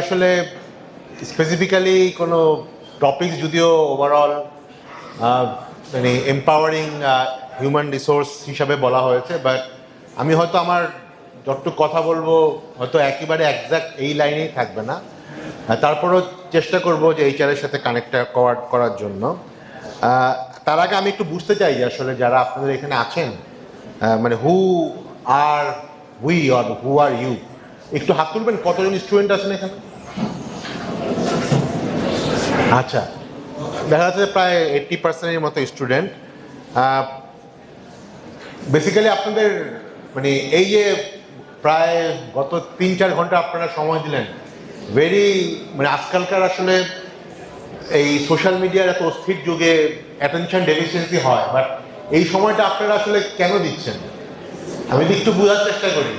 আসলে স্পেসিফিক্যালি কোনো টপিক যদিও ওভারঅল মানে এম্পাওয়ারিং হিউম্যান রিসোর্স হিসাবে বলা হয়েছে, বাট আমি হয়তো আমার যতটুকু কথা বলবো হয়তো একেবারে একজ্যাক্ট এই লাইনেই থাকবে না। তারপরও চেষ্টা করব যে এইচআরের সাথে কানেক্ট করার জন্য। তার আগে আমি একটু বুঝতে চাই যে আসলে যারা আপনাদের এখানে আছেন, মানে who are we or who are you, একটু হাত তুলবেন। কতজন স্টুডেন্ট আছেন এখানে? আচ্ছা, দেখা যাচ্ছে প্রায় 80%-এর মতো স্টুডেন্ট। বেসিক্যালি আপনাদের মানে এই যে প্রায় গত 3-4 ঘন্টা আপনারা সময় দিলেন, ভেরি মানে আজকালকার আসলে এই সোশ্যাল মিডিয়ার এত অস্থির যুগে অ্যাটেনশন ডেফিসিয়েন্সি হয়, বাট এই সময়টা আপনারা আসলে কেন দিচ্ছেন? আমি যদি একটু বোঝার চেষ্টা করি,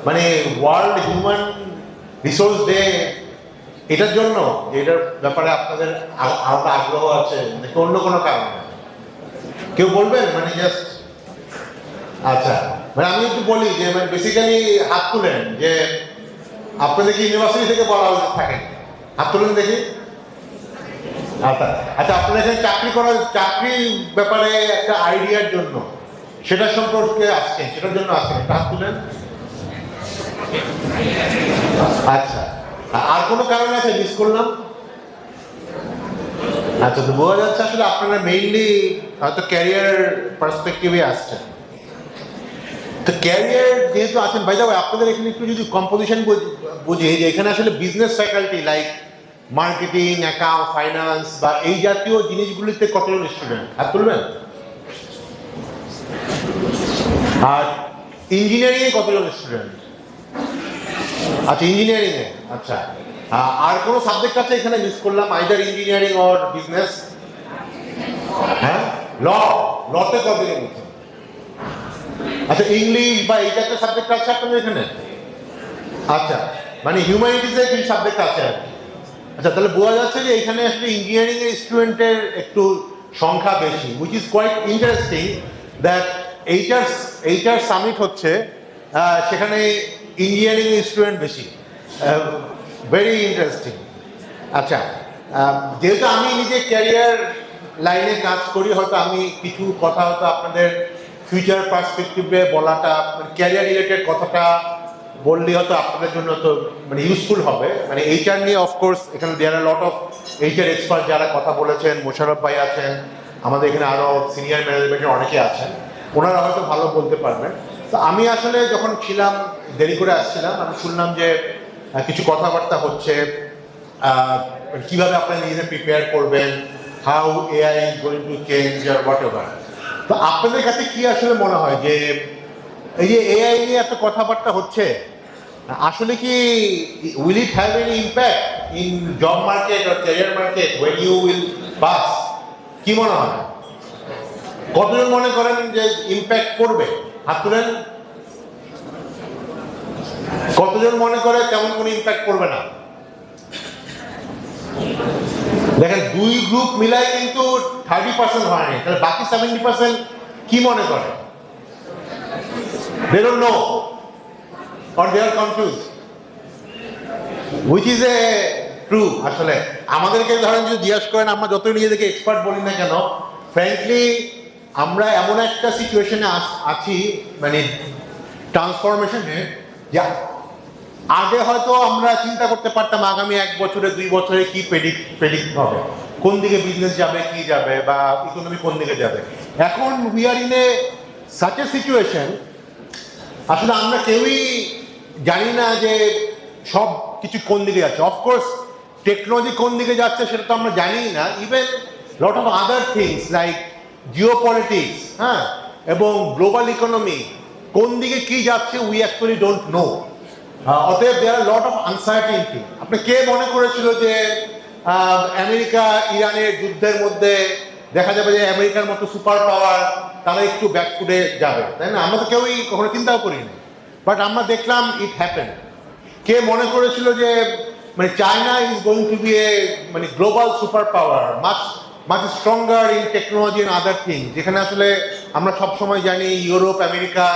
মানে ওয়ার্ল্ড হিউম্যান রিসোর্স ডে এটার জন্য, এটার ব্যাপারে আপনাদের আলাদা আগ্রহ আছে নাকি অন্য কোনো কারণে? কেউ বলবেন? মানে জাস্ট আচ্ছা, মানে আমি একটু বলি যে মানে বেসিক্যালি হাত তুলেন যে আপনাদের কি ইউনিভার্সিটি থেকে বলা উচিত থাকেন? হাত তুলেন দেখি। আচ্ছা আচ্ছা, আপনারা এখানে চাকরি ব্যাপারে একটা আইডিয়ার জন্য, সেটা সম্পর্কে আসছেন, সেটার জন্য আসছেন, একটা হাত তুলেন। আচ্ছা, আর কোনো কারণ আছে মিস করলাম? আচ্ছা, তো বোঝা যাচ্ছে আসলে আপনারা মেইনলি হয়তো ক্যারিয়ার পার্সপেক্টিভে আসছেন। তো ক্যারিয়ার যেহেতু আছেন, বাই দ্য ওয়ে আপনাদের এখানে একটু যদি কম্পোজিশন বুঝি যে এখানে আসলে business faculty like marketing, account, finance বা এই জাতীয় জিনিসগুলিতে কতজন স্টুডেন্ট? হাত তুলবেন। আর ইঞ্জিনিয়ারিং এ কতজন স্টুডেন্ট? আচ্ছা, ইঞ্জিনিয়ারিং এ। আচ্ছা, আর কোনো সাবজেক্ট আছে এখানে মিস করলাম, আইদার ইঞ্জিনিয়ারিং অর বিজনেস? হ্যাঁ, লতে কতজন আছে? আচ্ছা, ইংলিশ বা এইটা একটা সাবজেক্ট আছে আপনাদের এখানে? আচ্ছা, মানে হিউম্যানিটিজে কিছু সাবজেক্ট আছে আর কি। আচ্ছা, তাহলে বোঝা যাচ্ছে যে এখানে আসলে ইঞ্জিনিয়ারিং এর স্টুডেন্টের একটু সংখ্যা বেশি, which is quite interesting that HR summit হচ্ছে, সেখানে ইঞ্জিনিয়ারিং স্টুডেন্ট বেশি, ভেরি ইন্টারেস্টিং। আচ্ছা, যেহেতু আমি নিজে ক্যারিয়ার লাইনে কাজ করি, হয়তো আমি কিছু কথা হয়তো আপনাদের ফিউচার পার্সপেক্টিভে বলাটা, ক্যারিয়ার রিলেটেড কথাটা বললে হয়তো আপনাদের জন্য তো মানে ইউজফুল হবে। মানে এইচআর নিয়ে অফকোর্স এখানে দেয়ার আর লট অফ এইচআর এক্সপার্ট যারা কথা বলেছেন, মোশাররফ ভাই আছেন, আমাদের এখানে আরও সিনিয়র ম্যানেজমেন্টের অনেকে আছেন, ওনারা হয়তো ভালো বলতে পারবেন। তো আমি আসলে যখন ছিলাম, দেরি করে আসছিলাম, আমি শুনলাম যে কিছু কথাবার্তা হচ্ছে, কিভাবে আপনারা নিজেদের প্রিপেয়ার করবেন, how AI is going to change আর হোয়াট এভার। তো আপনাদের কাছে কি আসলে মনে হয় যে এই যে এআই নিয়ে এত কথাবার্তা হচ্ছে, আসলে কি will it have any impact in job market or career market when you will pass? কি মনে হয়? কতজন মনে করেন যে ইম্প্যাক্ট করবে? হাত তুলেন। কতজন মনে করে তেমন কোনো ইম্প্যাক্ট করবে না? দেখেন, দুই গ্রুপ মিলাই কিন্তু 30% হয়নি, তাহলে বাকি 70% কি মনে করে? They don't know or they are confused, which is a true. আসলে আমাদেরকে ধরেন যদি জিজ্ঞাসা করেন, আমরা যতই নিজেদেরকে এক্সপার্ট বলি না কেন, ফ্র্যাঙ্কলি আমরা এমন একটা সিচুয়েশনে আছি, মানে ট্রান্সফরমেশনে, যে আগে হয়তো আমরা চিন্তা করতে পারতাম আগামী 1 বছরে 2 বছরে কি প্রেডিক্ট হবে, কোন দিকে বিজনেস যাবে, কি যাবে, বা ইকোনমি কোন দিকে যাবে। এখন we are in a such a situation, আসলে আমরা কেউই জানি না যে সব কিছু কোন দিকে যাচ্ছে। অফকোর্স টেকনোলজি কোন দিকে যাচ্ছে সেটা তো আমরা জানি না, even lot of other things like Jio politics, হ্যাঁ, এবং গ্লোবাল ইকোনমি কোন দিকে কি যাচ্ছে উই অ্যাকচুয়ালি ডোন্ট নো। অতএব দেয়ার আর লট অফ আনসার্টেনিটি। আপনি কে মনে করেছিল যে আমেরিকা ইরানের যুদ্ধের মধ্যে দেখা যাবে যে আমেরিকার মতো সুপার পাওয়ার তারা একটু ব্যাকফুটে যাবে, তাই না? আমরা তো কেউই কখনো চিন্তাও করিনি, বাট আমরা দেখলাম ইট হ্যাপেন। কে মনে করেছিল যে মানে China is going to be a মানে global super power, much stronger in technology and other things, যেখানে আসলে আমরা সবসময় জানি Europe, America,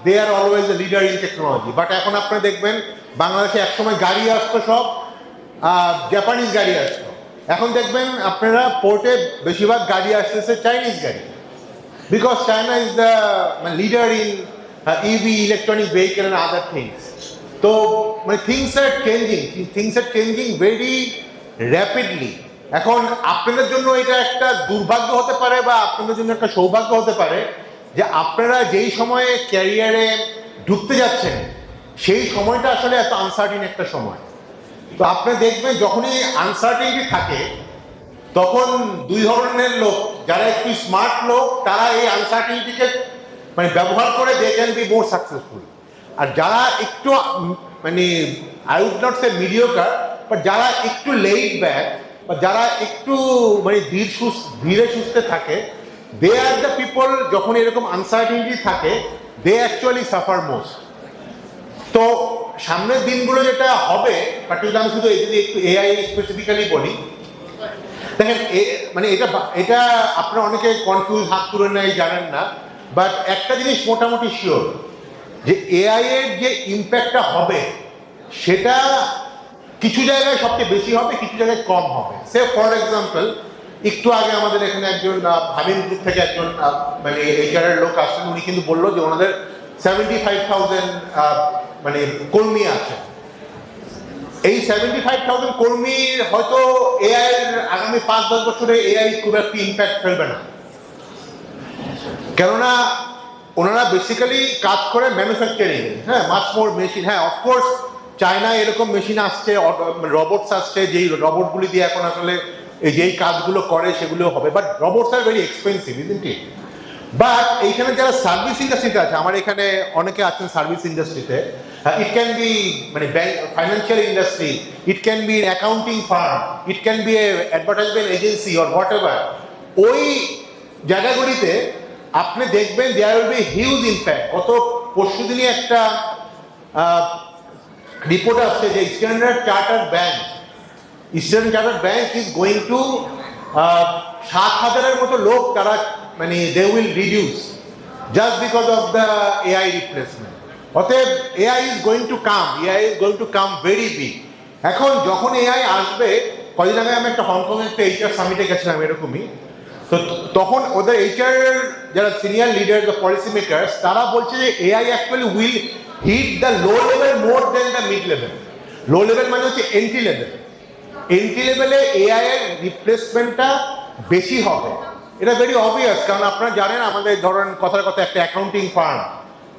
they are always a leader in technology. But এখন আপনি দেখবেন বাংলাদেশে একসময় গাড়ি আসতো সব, জাপানিজ গাড়ি আসতো, এখন দেখবেন আপনারা পোর্টে বেশিরভাগ গাড়ি আসতেছে চাইনিজ গাড়ি, because China is the leader in EV, electronic vehicle and other things. তো মানে things are changing very rapidly. এখন আপনাদের জন্য এটা একটা দুর্ভাগ্য হতে পারে বা আপনাদের জন্য একটা সৌভাগ্য হতে পারে যে আপনারা যেই সময়ে ক্যারিয়ারে ঢুকতে যাচ্ছেন সেই সময়টা আসলে এত আনসার্টিন একটা সময়। তো আপনি দেখবেন যখনই আনসার্টিনিটি থাকে তখন দুই ধরনের লোক, যারা একটু স্মার্ট লোক তারা এই আনসার্টিনিটিকে মানে ব্যবহার করে they can be more successful, আর যারা একটু মানে I would not say mediocre, but যারা একটু লেইড ব্যাক বা যারা একটু মানে ধীরে সুস্থে থাকে, দে আর দ্য পিপল যখন এরকম আনসার্টিনিটি থাকে দে অ্যাকচুয়ালি সাফার মোস্ট। তো সামনের দিনগুলো যেটা হবে, পার্টিকুলার আমি শুধু যদি একটু এআই স্পেসিফিক্যালি বলি, দেখেন মানে এটা আপনারা অনেকে কনফিউজ, হাত তুলে নেয়, জানেন না, বাট একটা জিনিস মোটামুটি শিওর যে এআই এর যে ইম্প্যাক্টটা হবে সেটা কিছু জায়গায় সবচেয়ে বেশি হবে, কিছু জায়গায় কম হবে। সে ফর এক্সাম্পল একটু আগে আমাদের এখানে একজন ভাবিন গ্রুপ থেকে একজন মানে এইচআর এর লোক আসলেন, উনি কিন্তু বললো যে ওনাদের 75,000 মানে কর্মী আছে। এই 75,000 কর্মীর হয়তো এআই এর আগামী 5-10 বছরে এআই খুব একটা ইম্প্যাক্ট ফেলবে না, কেননা ওনারা বেসিক্যালি কাজ করে ম্যানুফ্যাকচারিং, হ্যাঁ, মাচ মোর মেশিন। হ্যাঁ, অফকোর্স চায়নায় এরকম মেশিন আসছে, রোবটস আসছে, যেই রোবটগুলি দিয়ে এখন আসলে যেই কাজগুলো করে সেগুলো হবে, but robots are very expensive, isn't it? But এইখানে যারা সার্ভিস ইন্ডাস্ট্রিতে আছে, আমার এখানে অনেকে আছেন সার্ভিস ইন্ডাস্ট্রিতে, ইট ক্যান বি মানে financial industry, it can be accounting firm, it can be a advertisement agency or whatever, ওই জায়গাগুলিতে আপনি দেখবেন there will be huge impact. গত পরশু দিনই একটা রিপোর্ট আসছে যে Standard Chartered bank is going to 7,000-এর মতো লোক তারা মানে they will reduce just because of the AI replacement. অতএব AI is going to come very big. এখন যখন এআই আসবে, কদিন আগে আমি একটা হংকং একটা এইচআর সামিটে গেছিলাম এরকমই, তো তখন ওদের এইচআর যারা senior leader, the policy makers, তারা বলছে যে AI actually will hit the low level more than the mid level. Low level মানে হচ্ছে এন্ট্রি লেভেলে এআই এর রিপ্লেসমেন্টটা বেশি হবে। এটা ভেরি অবভিয়াস, কারণ আপনারা জানেন আমাদের ধরেন কথার কথা একটা অ্যাকাউন্টিং ফার্ম,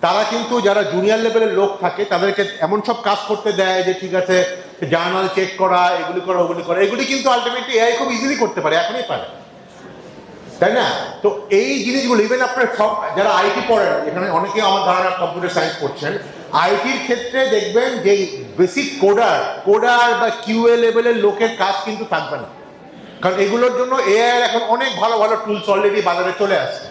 তারা কিন্তু যারা জুনিয়র লেভেলের লোক থাকে তাদেরকে এমন সব কাজ করতে দেয় যে ঠিক আছে জার্নাল চেক করা, এগুলি করা, ওগুলি করা, এগুলি কিন্তু আলটিমেটলি এআই খুব ইজিলি করতে পারে, এখনই পারে, তাই না? তো এই জিনিসগুলো ইভেন আপনার সব যারা আইটি পড়েন, এখানে অনেকে আমার ধারণা কম্পিউটার সায়েন্স পড়ছেন, আইটির ক্ষেত্রে দেখবেন যে বেসিক কোডার বা কিউএ লেভেলের লোকের কাজ কিন্তু থাকবে না, কারণ এগুলোর জন্য এআই এখন অনেক ভালো ভালো টুলস অলরেডি বাজারে চলে আসছে।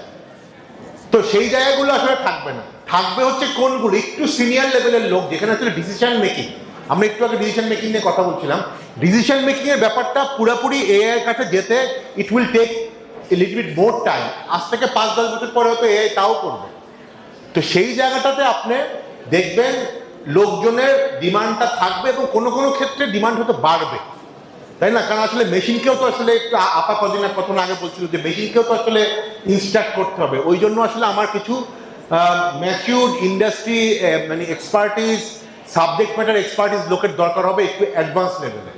তো সেই জায়গাগুলো আসলে থাকবে না, থাকবে হচ্ছে কোনগুলো একটু সিনিয়র লেভেলের লোক, যেখানে আসলে ডিসিশন মেকিং, আমরা একটু আগে ডিসিশন মেকিং নিয়ে কথা বলছিলাম, ডিসিশন মেকিং এর ব্যাপারটা পুরোপুরি এআই এর কাছে যেতে it will take a little bit more time. আজ থেকে 5-10 বছর পরে হয়তো এআই তাও করবে। তো সেই জায়গাটাতে আপনি দেখবেন লোকজনের ডিমান্ডটা থাকবে এবং কোনো কোনো ক্ষেত্রে ডিমান্ড হয়তো বাড়বে, তাই না? কারণ আসলে মেশিনকেও তো আসলে একটু কদিন আগে বলছিল যে মেশিনকেও তো আসলে ইনস্ট্রাক্ট করতে হবে, ওই জন্য আসলে আমার কিছু ম্যাচিউরড ইন্ডাস্ট্রি মানে এক্সপার্টিস, সাবজেক্ট ম্যাটার এক্সপার্টিস লোকের দরকার হবে একটু অ্যাডভান্স লেভেলে।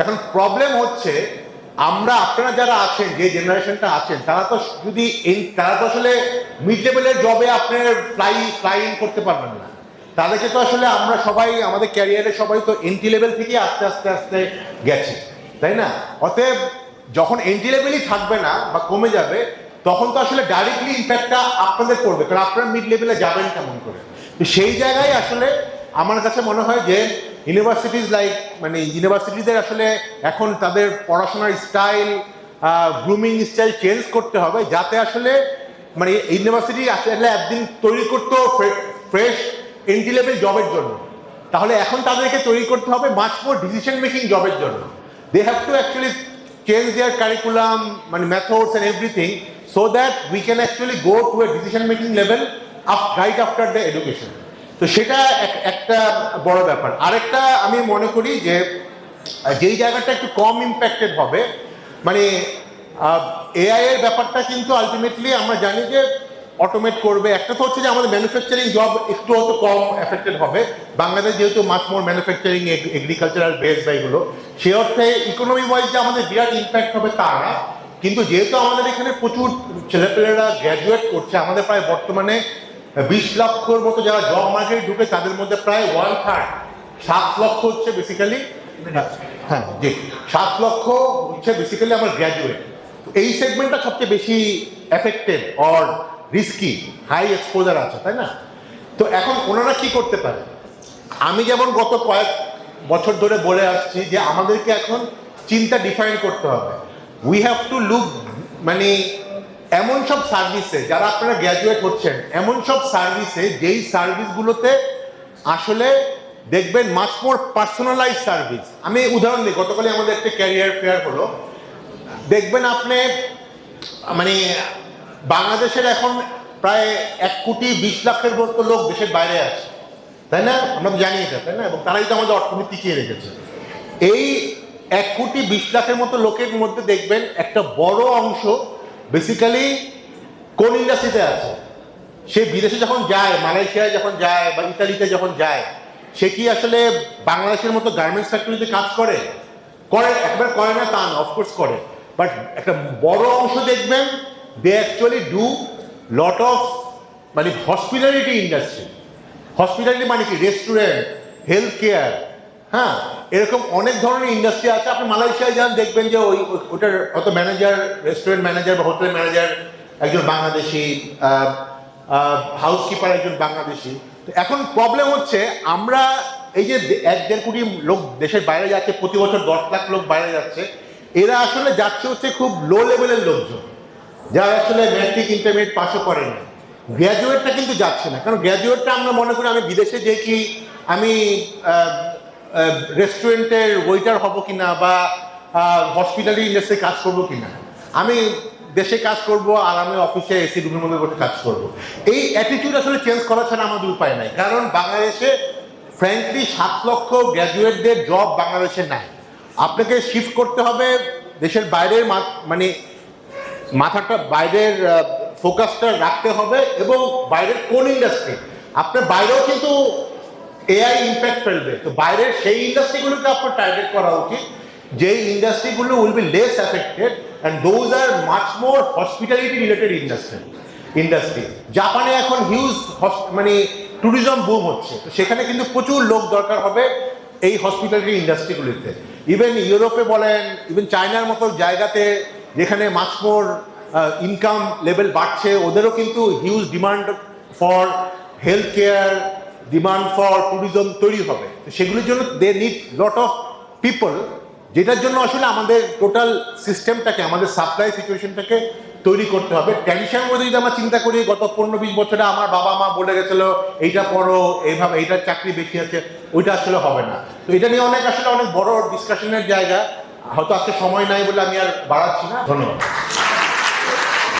এখন প্রবলেম হচ্ছে আপনারা যারা আছেন, যে জেনারেশনটা আছেন, তারা তো আসলে মিড লেভেলের জবে আপনার ফ্লাই ইন করতে পারবেন না। তাদেরকে তো আসলে আমরা সবাই আমাদের ক্যারিয়ারে সবাই তো এন্ট্রি লেভেল থেকে আস্তে আস্তে গেছি, তাই না? অতএব যখন এন্ট্রি লেভেলই থাকবে না বা কমে যাবে, তখন তো আসলে ডাইরেক্টলি ইম্প্যাক্টটা আপনাদের পড়বে, কারণ আপনারা মিড লেভেলে যাবেন কেমন করে। তো সেই জায়গায় আসলে আমার কাছে মনে হয় যে ইউনিভার্সিটিদের আসলে এখন তাদের পড়াশোনার স্টাইল, গ্রুমিং স্টাইল চেঞ্জ করতে হবে, যাতে আসলে মানে ইউনিভার্সিটি আসলে একদিন তৈরি করতে ফ্রেশ এন্ট্রি লেভেল জবের জন্য, তাহলে এখন তাদেরকে তৈরি করতে হবে মাচ মোর ডিসিশন মেকিং জবের জন্য। They have to actually change their curriculum, মানে methods and everything, so that we can actually go to a decision making level right after the education. তো সেটা একটা বড় ব্যাপার। আরেকটা আমি মনে করি যে যেই জায়গাটা একটু কম ইম্প্যাক্টেড হবে, মানে এআই এর ব্যাপারটা কিন্তু আলটিমেটলি আমরা জানি যে অটোমেট করবে। একটা তো হচ্ছে যে আমাদের ম্যানুফ্যাকচারিং জব একটু হয়তো কম এফেক্টেড হবে, বাংলাদেশ যেহেতু মাছ মোর ম্যানুফ্যাকচারিং এগ্রিকালচারাল বেস বা এগুলো, সে অর্থে ইকোনমি ওয়াইজ যে আমাদের বিরাট ইম্প্যাক্ট হবে তা না। কিন্তু যেহেতু আমাদের এখানে প্রচুর ছেলেপেলেরা গ্র্যাজুয়েট করছে, আমাদের প্রায় বর্তমানে 20 লক্ষর মতো যারা জব মার্কেটে ঢুকে তাদের মধ্যে প্রায় 1/3 7 লক্ষ হচ্ছে বেসিক্যালি, হ্যাঁ জি 7 লক্ষ হচ্ছে বেসিক্যালি আমার গ্র্যাজুয়েট। এই সেগমেন্টটা সবচেয়ে বেশি affected or risky, high exposure আছে, তাই না? তো এখন ওনারা কি করতে পারে? আমি যেমন গত কয়েক বছর ধরে বলে আসছি যে আমাদেরকে এখন চিন্তা ডিফাইন করতে হবে। উই হ্যাভ টু লুক, মানে এমন সব সার্ভিসে যারা আপনারা গ্র্যাজুয়েট হচ্ছেন, এমন সব সার্ভিসে যেই সার্ভিসগুলোতে আসলে দেখবেন মাচ মোর পার্সোনালাইজ সার্ভিস। আমি উদাহরণ দিই, গতকালই আমাদের একটা ক্যারিয়ার ফেয়ার হলো, দেখবেন আপনি মানে বাংলাদেশের এখন প্রায় 1,20,00,000 মতো লোক দেশের বাইরে আছে, তাই না? আমরা তো জানি এটা, তাই না? এবং তারাই তো আমাদের অর্থনীতি টিকিয়ে রেখেছে। এই 1,20,00,000 মতো লোকের মধ্যে দেখবেন একটা বড় অংশ বেসিক্যালি কোন ইন্ডাস্ট্রিতে আছে। সে বিদেশে যখন যায়, মালয়েশিয়ায় যখন যায় বা ইতালিতে যখন যায়, সে কি আসলে বাংলাদেশের মতো গার্মেন্টস ফ্যাক্টরিতে কাজ করে? একবার করে না তা না, অফকোর্স করে, বাট একটা বড় অংশ দেখবেন they actually do lot of মানে হসপিটালিটি ইন্ডাস্ট্রি। হসপিটালিটি মানে কি? রেস্টুরেন্ট, হেলথ কেয়ার, হ্যাঁ, এরকম অনেক ধরনের ইন্ডাস্ট্রি আছে। আপনি মালয়েশিয়ায় যান, দেখবেন যে ওটার হয়তো ম্যানেজার, রেস্টুরেন্ট ম্যানেজার বা হোটেল ম্যানেজার একজন বাংলাদেশি, হাউসকিপার একজন বাংলাদেশি। তো এখন প্রবলেম হচ্ছে আমরা এই যে 1-1.5 কোটি লোক দেশের বাইরে যাচ্ছে, প্রতি বছর 10 লাখ লোক বাইরে যাচ্ছে, এরা আসলে যাচ্ছে হচ্ছে খুব লো লেভেলের লোকজন, যারা আসলে ম্যাট্রিক ইন্টারমিডিয়েট পাসও করেনি। গ্র্যাজুয়েটটা কিন্তু যাচ্ছে না, কারণ গ্র্যাজুয়েটটা আমরা মনে করি আমি বিদেশে যে কি আমি রেস্টুরেন্টের ওয়েটার হব কিনা বা হসপিটালিটি ইন্ডাস্ট্রি কাজ করবো কিনা, আমি দেশে কাজ করব আর আমি অফিসে এসি রুমের মধ্যে বসে কাজ করব। এই অ্যাটিটিউড আসলে চেঞ্জ করা ছাড়া আমাদের উপায় নাই, কারণ বাংলাদেশে ফ্র্যাঙ্কলি 7 লক্ষ গ্র্যাজুয়েটদের জব বাংলাদেশে নাই। আপনাকে শিফট করতে হবে দেশের বাইরের, মানে মাথাটা বাইরের ফোকাসটা রাখতে হবে, এবং বাইরের কোন ইন্ডাস্ট্রি, আপনার বাইরেও কিন্তু এআই ইম্প্যাক্ট ফেলবে, তো বাইরের সেই ইন্ডাস্ট্রিগুলোকে আপনার টার্গেট করা উচিত, যেই ইন্ডাস্ট্রিগুলো will be less affected, and those are much more hospitality related industry. জাপানে এখন হিউজ মানে ট্যুরিজম বুম হচ্ছে, তো সেখানে কিন্তু প্রচুর লোক দরকার হবে এই হসপিটালিটি ইন্ডাস্ট্রিগুলিতে। ইভেন ইউরোপে বলেন, ইভেন চায়নার মতো জায়গাতে যেখানে মাচ মোর ইনকাম লেভেল বাড়ছে, ওদেরও কিন্তু huge demand for health care, demand for tourism তৈরি হবে। তো সেগুলির জন্য they need lot of people, যেটার জন্য আসলে আমাদের টোটাল সিস্টেমটাকে, আমাদের সাপ্লাই সিচুয়েশনটাকে তৈরি করতে হবে। ট্র্যাডিশনের মধ্যে যদি আমরা চিন্তা করি, গত 15-20 বছরে আমার বাবা মা বলে গেছিলো এইটা পড়ো, এইভাবে এইটার চাকরি বেশি আছে, ওইটা আসলে হবে না। তো এটা নিয়ে অনেক বড় ডিসকাশনের জায়গা, হয়তো আজকে সময় নাই বলে আমি আর বাড়াচ্ছি না। ধন্যবাদ।